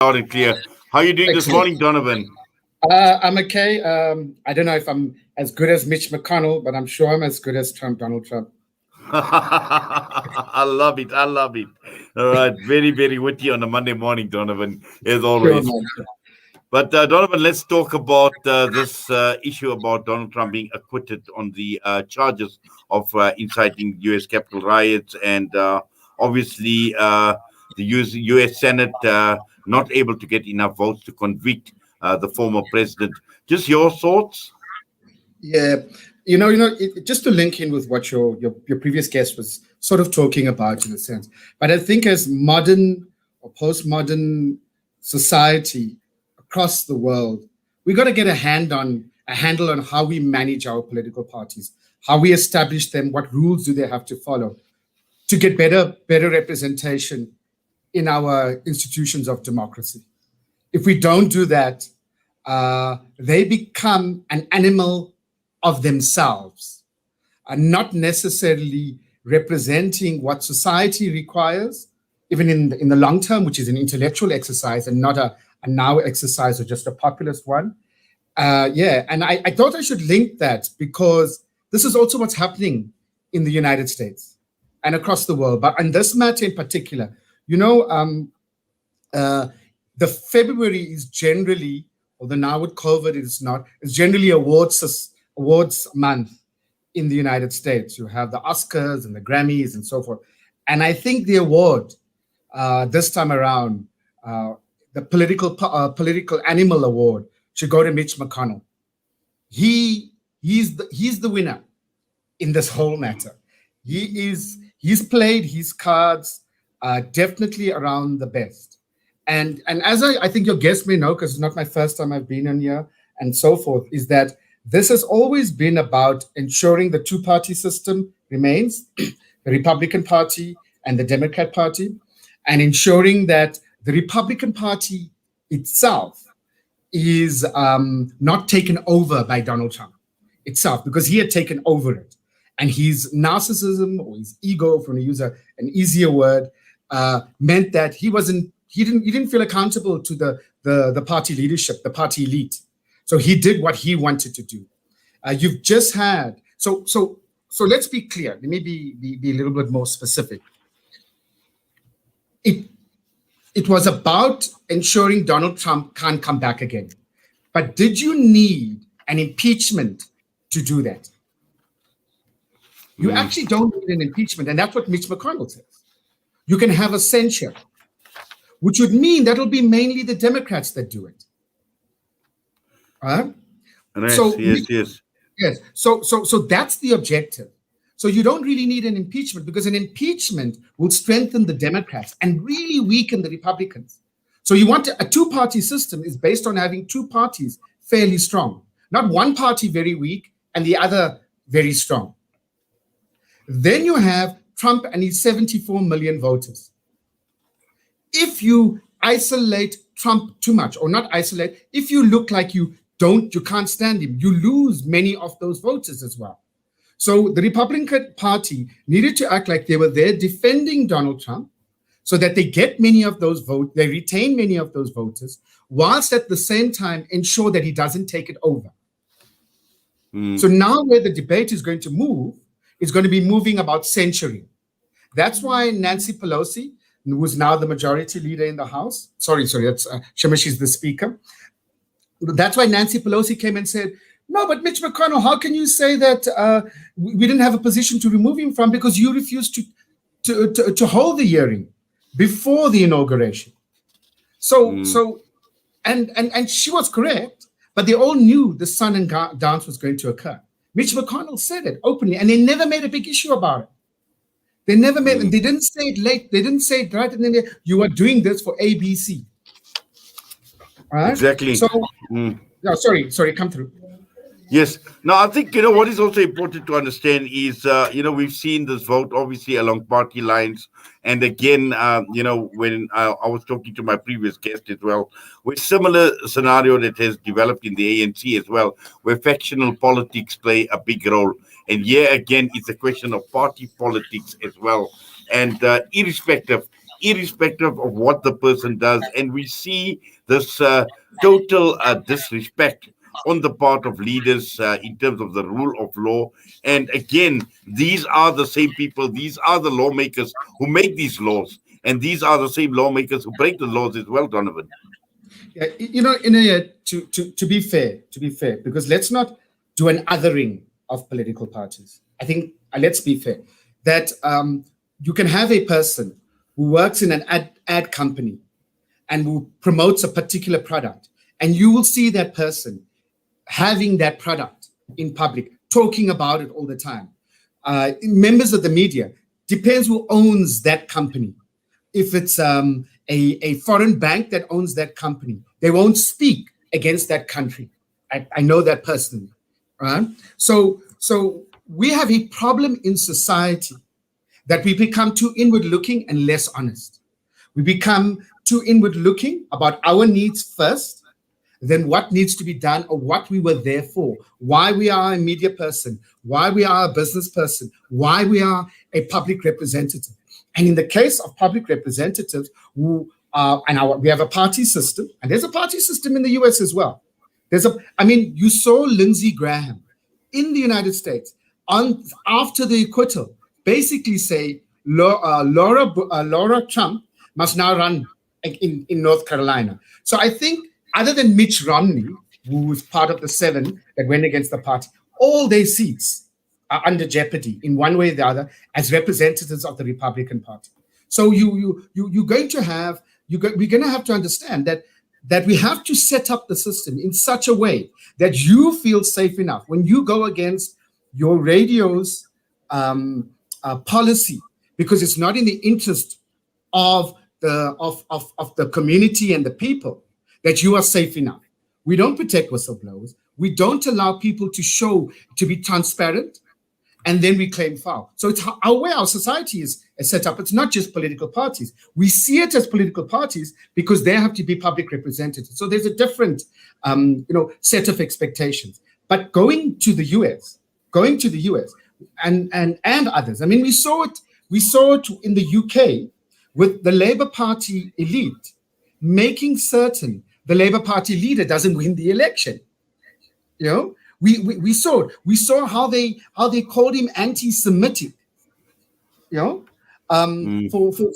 Loud and clear. How are you doing this Excellent. morning, Donovan? I'm okay. I don't know if I'm as good as Mitch McConnell, but I'm sure I'm as good as Donald Trump. I love it. I love it. All right. Very, very witty on a Monday morning, Donovan, as Sure, always. man. But Donovan, let's talk about this issue about Donald Trump being acquitted on the charges of inciting U.S. Capitol riots, and obviously the U.S. Senate not able to get enough votes to convict the former president. Just your thoughts? Yeah, just to link in with what your previous guest was sort of talking about in a sense. But I think as modern or postmodern society across the world, we got to get a handle on how we manage our political parties, how we establish them, what rules do they have to follow to get better representation in our institutions of democracy. If we don't do that, they become an animal of themselves, and not necessarily representing what society requires, even in the long term, which is an intellectual exercise and not a now exercise or just a populist one. And I thought I should link that because this is also what's happening in the United States and across the world. But on this matter in particular, the February is generally, although now with COVID it's not, it's generally awards month in the United States. You have the Oscars and the Grammys and so forth. And I think the award this time around, the political animal award, should go to Mitch McConnell. He's the winner in this whole matter. He's played his cards definitely around the best. And as I think your guest may know, because it's not my first time I've been on here and so forth, is that this has always been about ensuring the two-party system remains, the Republican Party and the Democrat Party, and ensuring that the Republican Party itself is not taken over by Donald Trump itself, because he had taken over it. And his narcissism or his ego, if we want to use an easier word, meant that he didn't feel accountable to the party leadership, the party elite. So he did what he wanted to do. You've just had so let's be clear. Let me be a little bit more specific. It was about ensuring Donald Trump can't come back again. But did you need an impeachment to do that? You actually don't need an impeachment, and that's what Mitch McConnell says. You can have a censure, which would mean that'll be mainly the Democrats that do it. Yes. So that's the objective. So you don't really need an impeachment, because an impeachment will strengthen the Democrats and really weaken the Republicans. So you want a two-party system is based on having two parties fairly strong, not one party very weak and the other very strong. Then you have Trump and his 74 million voters. If you isolate Trump too much, or not isolate, if you look like you can't stand him, you lose many of those voters as well. So the Republican Party needed to act like they were there defending Donald Trump so that they get many of those votes, they retain many of those voters, whilst at the same time ensure that he doesn't take it over. So now where the debate is going to move, it's going to be moving about censuring. That's why Nancy Pelosi, who is now the majority leader in the House, that's Shema, she's the speaker. That's why Nancy Pelosi came and said, no, but Mitch McConnell, how can you say that we didn't have a position to remove him from, because you refused to hold the hearing before the inauguration? And she was correct, but they all knew the sun and dance was going to occur. Mitch McConnell said it openly, and they never made a big issue about it. They never made, they didn't say it late, they didn't say it right, and then you are doing this for ABC. Right? Exactly. So, no, sorry, come through. Yes. Now, I think, what is also important to understand is, we've seen this vote, obviously, along party lines. And again, when I was talking to my previous guest as well, with similar scenario that has developed in the ANC as well, where factional politics play a big role. And here, again, it's a question of party politics as well. And irrespective irrespective of what the person does. And we see this total disrespect on the part of leaders in terms of the rule of law. And again, these are the same people, these are the lawmakers who make these laws. And these are the same lawmakers who break the laws as well, Donovan. Yeah, to be fair, because let's not do an othering of political parties. I think let's be fair that you can have a person who works in an ad company and who promotes a particular product, and you will see that person having that product in public, talking about it all the time. Members of the media, depends who owns that company. If it's a foreign bank that owns that company, they won't speak against that country. I know that personally. Right? So we have a problem in society that we become too inward looking and less honest. We become too inward looking about our needs first, then what needs to be done or what we were there for, why we are a media person, why we are a business person, why we are a public representative. And in the case of public representatives who are, we have a party system, and there's a party system in the US as well. You saw Lindsey Graham in the United States after the acquittal basically say Laura Trump must now run in North Carolina. So I think other than Mitch Romney, who was part of the 7 that went against the party, all their seats are under jeopardy in one way or the other as representatives of the Republican Party. So we're going to have to understand that we have to set up the system in such a way that you feel safe enough when you go against your radio's policy, because it's not in the interest of the community and the people, that you are safe enough. We don't protect whistleblowers. We don't allow people to be transparent, and then we claim foul. So it's our way our society is set up. It's not just political parties. We see it as political parties because they have to be public representatives. So there's a different set of expectations. But going to the US and others. I mean, we saw it in the UK with the Labour Party elite making certain the Labour Party leader doesn't win the election. We saw it. We saw how they called him anti-Semitic, for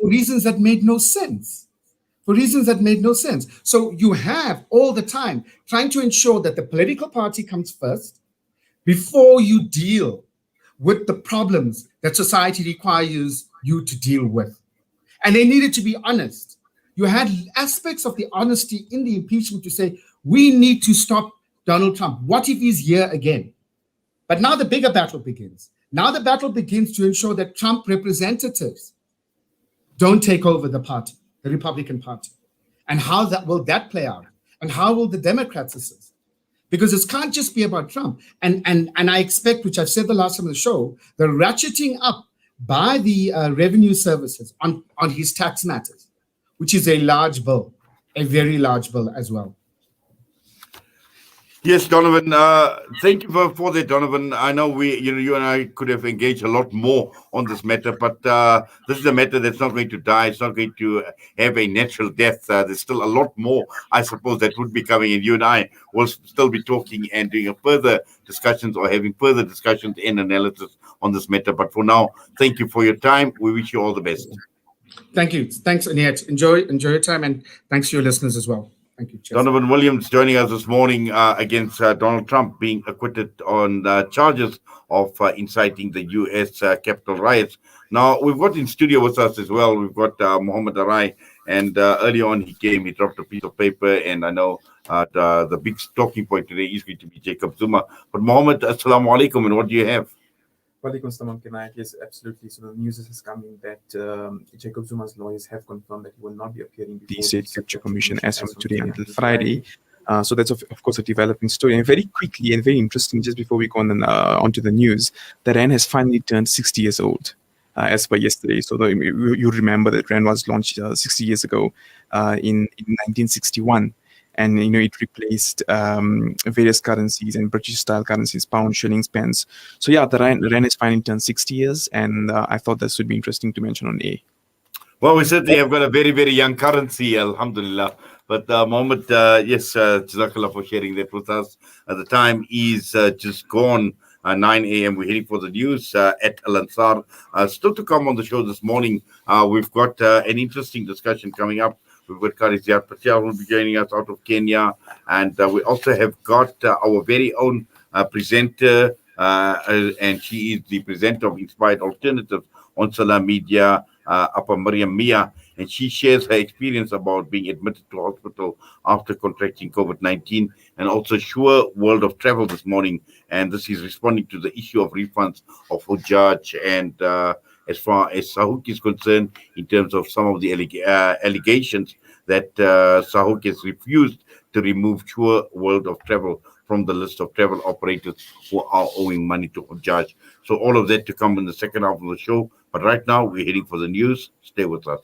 reasons that made no sense. So you have all the time trying to ensure that the political party comes first before you deal with the problems that society requires you to deal with. And they needed to be honest. You had aspects of the honesty in the impeachment to say, we need to stop Donald Trump. What if he's here again? But now the bigger battle begins. Now the battle begins to ensure that Trump representatives don't take over the party, the Republican Party. And how will that play out? And how will the Democrats assist? Because it can't just be about Trump. And I expect, which I've said the last time on the show, the ratcheting up by the revenue services on his tax matters, which is a large bill, a very large bill as well. Yes, Donovan. Thank you for that, Donovan. I know you and I could have engaged a lot more on this matter, but this is a matter that's not going to die. It's not going to have a natural death. There's still a lot more, I suppose, that would be coming, and you and I will still be talking and doing further discussions or having further discussions and analysis on this matter. But for now, thank you for your time. We wish you all the best. Thank you. Thanks, Aniet. Enjoy your time, and thanks to your listeners as well. Thank you. Cheers. Donovan Williams joining us this morning against Donald Trump being acquitted on charges of inciting the U.S. Capitol riots. Now, we've got in studio with us as well, we've got Mohammed Arai, and earlier on he dropped a piece of paper, and I know the big talking point today is going to be Jacob Zuma. But Mohammed, assalamu alaikum, and what do you have? Walaikum salam, yes, absolutely. So the news is coming that Jacob Zuma's lawyers have confirmed that he will not be appearing before the State Capture Commission as from today until Friday. So that's of course a developing story. And very quickly and very interesting, just before we go on onto the news, the RAN has finally turned 60 years old. As per yesterday. So you remember that RAN was launched 60 years ago in 1961. And it replaced various currencies and British-style currencies, pounds, shillings, pence. So yeah, the RAN has finally turned 60 years, and I thought this would be interesting to mention on air. Well, we certainly have got a very, very young currency, alhamdulillah. But Mohammed, yes, Jazakallah for sharing that with us. The time is just gone. 9 a.m. We're heading for the news at Al Ansar. Still to come on the show this morning, we've got an interesting discussion coming up. We've got Kari Ziad Patel who will be joining us out of Kenya. And we also have got our very own presenter, and she is the presenter of Inspired Alternatives on Salam Media, Upper Mariam Mia, and she shares her experience about being admitted to hospital after contracting COVID-19, and also Sure World of Travel this morning. And this is responding to the issue of refunds of Hujjaj, and as far as Sahuk is concerned, in terms of some of the allegations that Sahuk has refused to remove Sure World of Travel from the list of travel operators who are owing money to Hujjaj. So all of that to come in the second half of the show. But right now, we're heading for the news. Stay with us.